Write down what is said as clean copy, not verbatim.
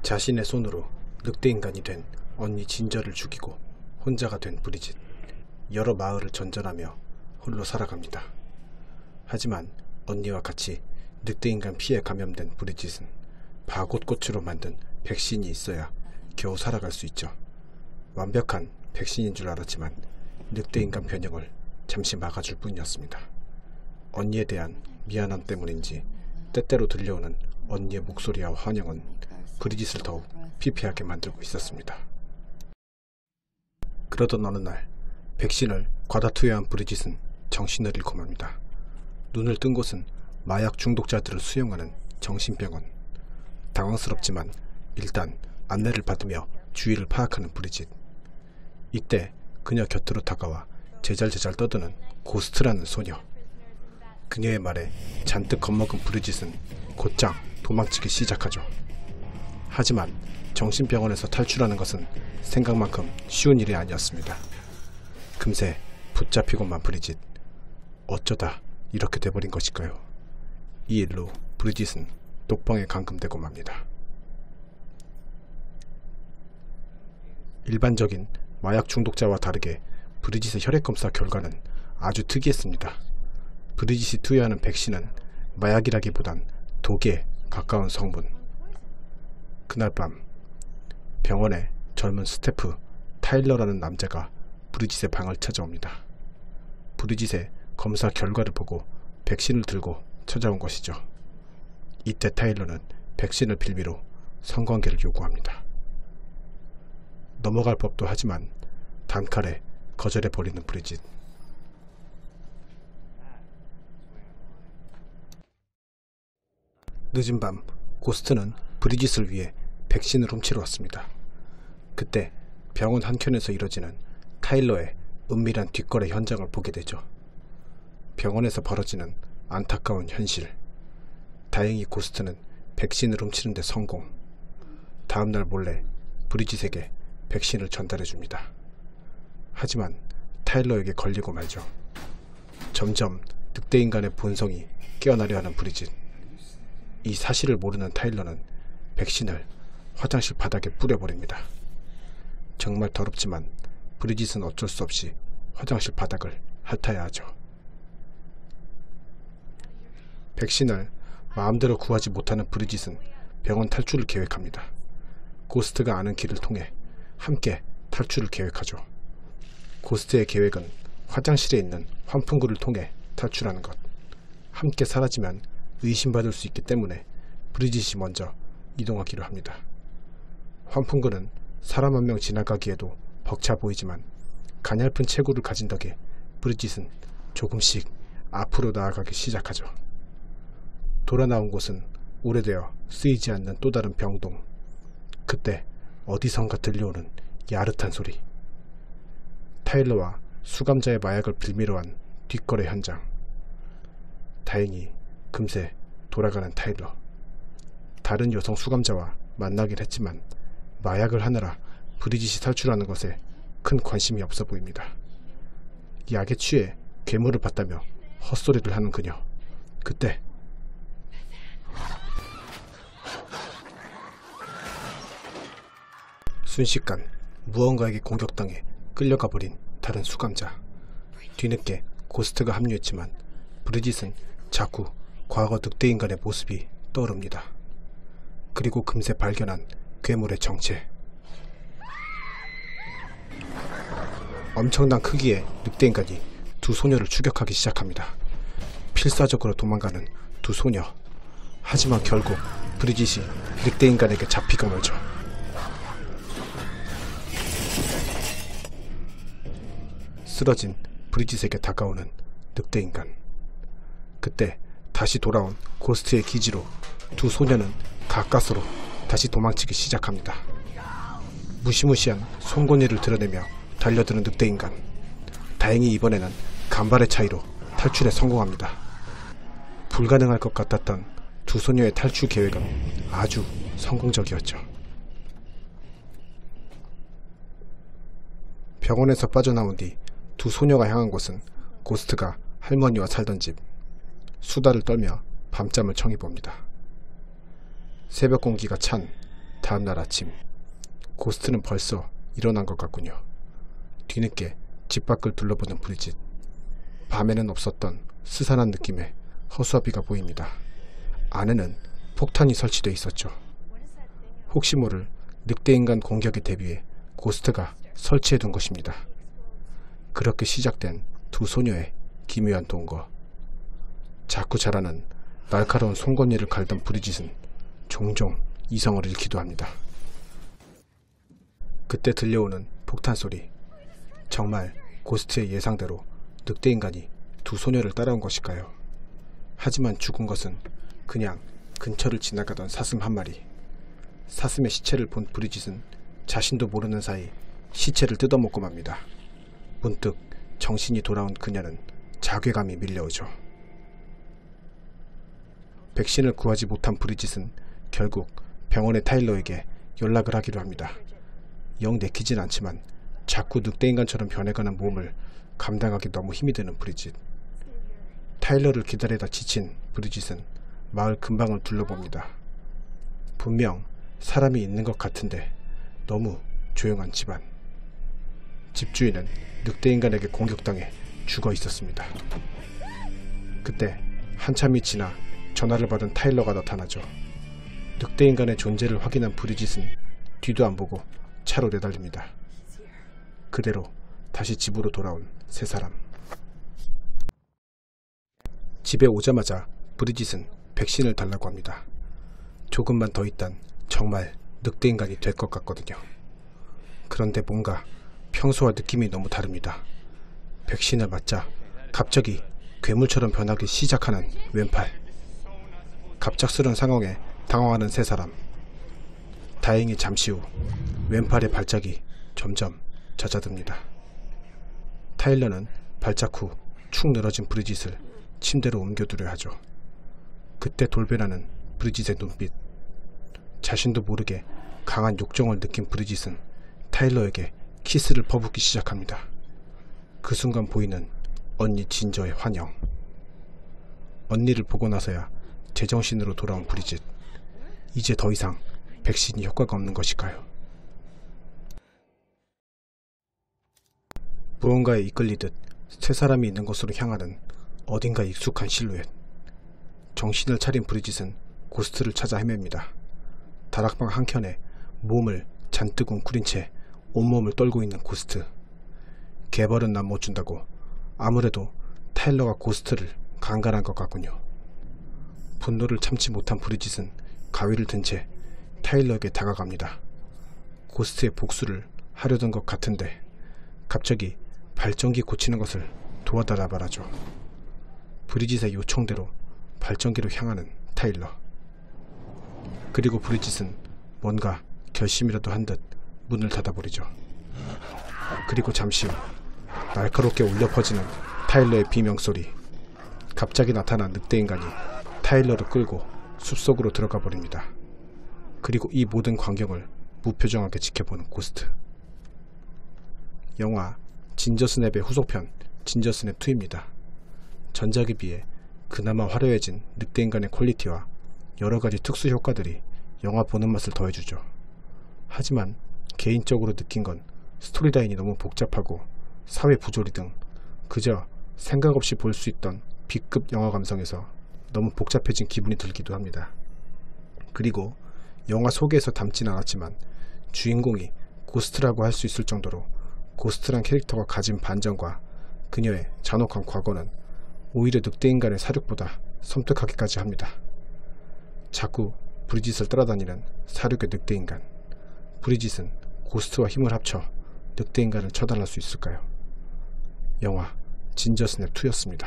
자신의 손으로 늑대인간이 된 언니 진저를 죽이고 혼자가 된 브리짓. 여러 마을을 전전하며 홀로 살아갑니다. 하지만 언니와 같이 늑대인간 피에 감염된 브리짓은 바곳꽃으로 만든 백신이 있어야 겨우 살아갈 수 있죠. 완벽한 백신인 줄 알았지만 늑대인간 변형을 잠시 막아줄 뿐이었습니다. 언니에 대한 미안함 때문인지 때때로 들려오는 언니의 목소리와 환영은 브리짓을 더욱 피폐하게 만들고 있었습니다. 그러던 어느 날 백신을 과다 투여한 브리짓은 정신을 잃고 맙니다. 눈을 뜬 곳은 마약 중독자들을 수용하는 정신병원. 당황스럽지만 일단 안내를 받으며 주위를 파악하는 브리짓. 이때 그녀 곁으로 다가와 제잘제잘 떠드는 고스트라는 소녀. 그녀의 말에 잔뜩 겁먹은 브리짓은 곧장 도망치기 시작하죠. 하지만 정신병원에서 탈출하는 것은 생각만큼 쉬운 일이 아니었습니다. 금세 붙잡히고만 브리짓. 어쩌다 이렇게 돼버린 것일까요? 이 일로 브리짓은 독방에 감금되고 맙니다. 일반적인 마약 중독자와 다르게 브리짓의 혈액검사 결과는 아주 특이했습니다. 브리짓이 투여하는 백신은 마약이라기보단 독에 가까운 성분. 그날 밤 병원에 젊은 스태프 타일러라는 남자가 브리짓의 방을 찾아옵니다. 브리짓의 검사 결과를 보고 백신을 들고 찾아온 것이죠. 이때 타일러는 백신을 빌미로 성관계를 요구합니다. 넘어갈 법도 하지만 단칼에 거절해버리는 브리짓. 늦은 밤 고스트는 브리짓을 위해 백신을 훔치러 왔습니다. 그때 병원 한켠에서 이뤄지는 타일러의 은밀한 뒷거래 현장을 보게 되죠. 병원에서 벌어지는 안타까운 현실. 다행히 고스트는 백신을 훔치는 데 성공. 다음날 몰래 브리짓에게 백신을 전달해줍니다. 하지만 타일러에게 걸리고 말죠. 점점 늑대인간의 본성이 깨어나려 하는 브리짓. 이 사실을 모르는 타일러는 백신을 화장실 바닥에 뿌려버립니다. 정말 더럽지만 브리짓은 어쩔 수 없이 화장실 바닥을 핥아야 하죠. 백신을 마음대로 구하지 못하는 브리짓은 병원 탈출을 계획합니다. 고스트가 아는 길을 통해 함께 탈출을 계획하죠. 고스트의 계획은 화장실에 있는 환풍구를 통해 탈출하는 것. 함께 사라지면 의심받을 수 있기 때문에 브리짓이 먼저 이동하기로 합니다. 환풍구는 사람 한 명 지나가기에도 벅차 보이지만 가냘픈 체구를 가진 덕에 브리짓은 조금씩 앞으로 나아가기 시작하죠. 돌아 나온 곳은 오래되어 쓰이지 않는 또 다른 병동. 그때 어디선가 들려오는 야릇한 소리. 타일러와 수감자의 마약을 빌미로 한 뒷거래 현장. 다행히 금세 돌아가는 타일러. 다른 여성 수감자와 만나긴 했지만 마약을 하느라 브리짓이 탈출하는 것에 큰 관심이 없어 보입니다. 약에 취해 괴물을 봤다며 헛소리를 하는 그녀. 그때 순식간 무언가에게 공격당해 끌려가 버린 다른 수감자. 뒤늦게 고스트가 합류했지만 브리짓은 자꾸 과거 늑대인간의 모습이 떠오릅니다. 그리고 금세 발견한 괴물의 정체. 엄청난 크기의 늑대인간이 두 소녀를 추격하기 시작합니다. 필사적으로 도망가는 두 소녀. 하지만 결국 브리짓이 늑대인간에게 잡히고 말죠. 쓰러진 브리짓에게 다가오는 늑대인간. 그때 다시 돌아온 고스트의 기지로 두 소녀는 가까스로 다시 도망치기 시작합니다. 무시무시한 송곳니를 드러내며 달려드는 늑대인간. 다행히 이번에는 간발의 차이로 탈출에 성공합니다. 불가능할 것 같았던 두 소녀의 탈출 계획은 아주 성공적이었죠. 병원에서 빠져나온 뒤 두 소녀가 향한 곳은 고스트가 할머니와 살던 집. 수다를 떨며 밤잠을 청해봅니다. 새벽 공기가 찬 다음날 아침, 고스트는 벌써 일어난 것 같군요. 뒤늦게 집 밖을 둘러보는 브리짓. 밤에는 없었던 스산한 느낌의 허수아비가 보입니다. 안에는 폭탄이 설치되어 있었죠. 혹시 모를 늑대인간 공격에 대비해 고스트가 설치해둔 것입니다. 그렇게 시작된 두 소녀의 기묘한 동거. 자꾸 자라는 날카로운 송곳니를 갈던 브리짓은 종종 이성을 잃기도 합니다. 그때 들려오는 폭탄 소리. 정말 고스트의 예상대로 늑대인간이 두 소녀를 따라온 것일까요? 하지만 죽은 것은 그냥 근처를 지나가던 사슴 한 마리. 사슴의 시체를 본 브리짓은 자신도 모르는 사이 시체를 뜯어먹고 맙니다. 문득 정신이 돌아온 그녀는 자괴감이 밀려오죠. 백신을 구하지 못한 브리짓은 결국 병원의 타일러에게 연락을 하기로 합니다. 영 내키진 않지만 자꾸 늑대인간처럼 변해가는 몸을 감당하기 너무 힘이 드는 브리짓. 타일러를 기다리다 지친 브리짓은 마을 근방을 둘러봅니다. 분명 사람이 있는 것 같은데 너무 조용한 집안. 집주인은 늑대인간에게 공격당해 죽어 있었습니다. 그때 한참이 지나 전화를 받은 타일러가 나타나죠. 늑대인간의 존재를 확인한 브리짓은 뒤도 안 보고 차로 내달립니다. 그대로 다시 집으로 돌아온 세 사람. 집에 오자마자 브리짓은 백신을 달라고 합니다. 조금만 더 있단 정말 늑대인간이 될 것 같거든요. 그런데 뭔가 평소와 느낌이 너무 다릅니다. 백신을 맞자 갑자기 괴물처럼 변하기 시작하는 왼팔. 갑작스런 상황에 당황하는 세 사람. 다행히 잠시 후 왼팔의 발작이 점점 잦아듭니다. 타일러는 발작 후 축 늘어진 브리짓을 침대로 옮겨두려 하죠. 그때 돌변하는 브리짓의 눈빛. 자신도 모르게 강한 욕정을 느낀 브리짓은 타일러에게 키스를 퍼붓기 시작합니다. 그 순간 보이는 언니 진저의 환영. 언니를 보고 나서야 제정신으로 돌아온 브리짓. 이제 더 이상 백신이 효과가 없는 것일까요? 무언가에 이끌리듯 세 사람이 있는 곳으로 향하는 어딘가 익숙한 실루엣. 정신을 차린 브리짓은 고스트를 찾아 헤맵니다. 다락방 한켠에 몸을 잔뜩 웅크린 채 온몸을 떨고 있는 고스트. 개벌은 난 못 준다고. 아무래도 타일러가 고스트를 강간한 것 같군요. 분노를 참지 못한 브리짓은 가위를 든 채 타일러에게 다가갑니다. 고스트의 복수를 하려던 것 같은데 갑자기 발전기 고치는 것을 도와달라 말하죠. 브리짓의 요청대로 발전기로 향하는 타일러. 그리고 브리짓은 뭔가 결심이라도 한 듯 문을 닫아버리죠. 그리고 잠시 후 날카롭게 울려 퍼지는 타일러의 비명소리. 갑자기 나타난 늑대인간이 타일러를 끌고 숲속으로 들어가 버립니다. 그리고 이 모든 광경을 무표정하게 지켜보는 고스트. 영화 진저스냅의 후속편 진저스냅2입니다. 전작에 비해 그나마 화려해진 늑대인간의 퀄리티와 여러가지 특수 효과들이 영화 보는 맛을 더해주죠. 하지만 개인적으로 느낀 건 스토리라인이 너무 복잡하고 사회 부조리 등 그저 생각 없이 볼 수 있던 B급 영화 감성에서 너무 복잡해진 기분이 들기도 합니다. 그리고 영화 소개에서 담진 않았지만 주인공이 고스트라고 할 수 있을 정도로 고스트란 캐릭터가 가진 반전과 그녀의 잔혹한 과거는 오히려 늑대인간의 사륙보다 섬뜩하기까지 합니다. 자꾸 브리짓을 따라다니는 사륙의 늑대인간. 브리짓은 고스트와 힘을 합쳐 늑대인간을 처단할 수 있을까요? 영화 진저스냅2였습니다.